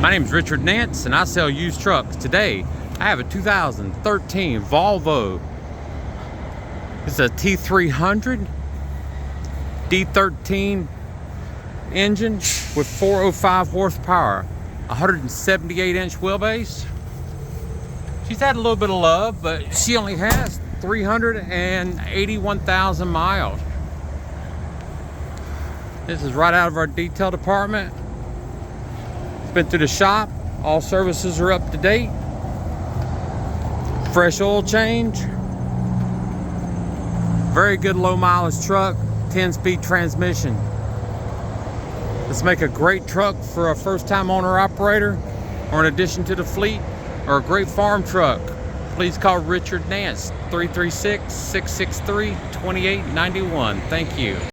My name is Richard Nance and I sell used trucks. Today, I have a 2013 Volvo. It's a T300 D13 engine with 405 horsepower, 178-inch wheelbase. She's had a little bit of love, but she only has 381,000 miles. This is right out of our detail department. It's been through the shop. All services are up to date. Fresh oil change. Very good low mileage truck, 10-speed transmission. Let's make a great truck for a first-time owner operator, or in addition to the fleet, or a great farm truck. Please call Richard Nance, 336-663-2891. Thank you.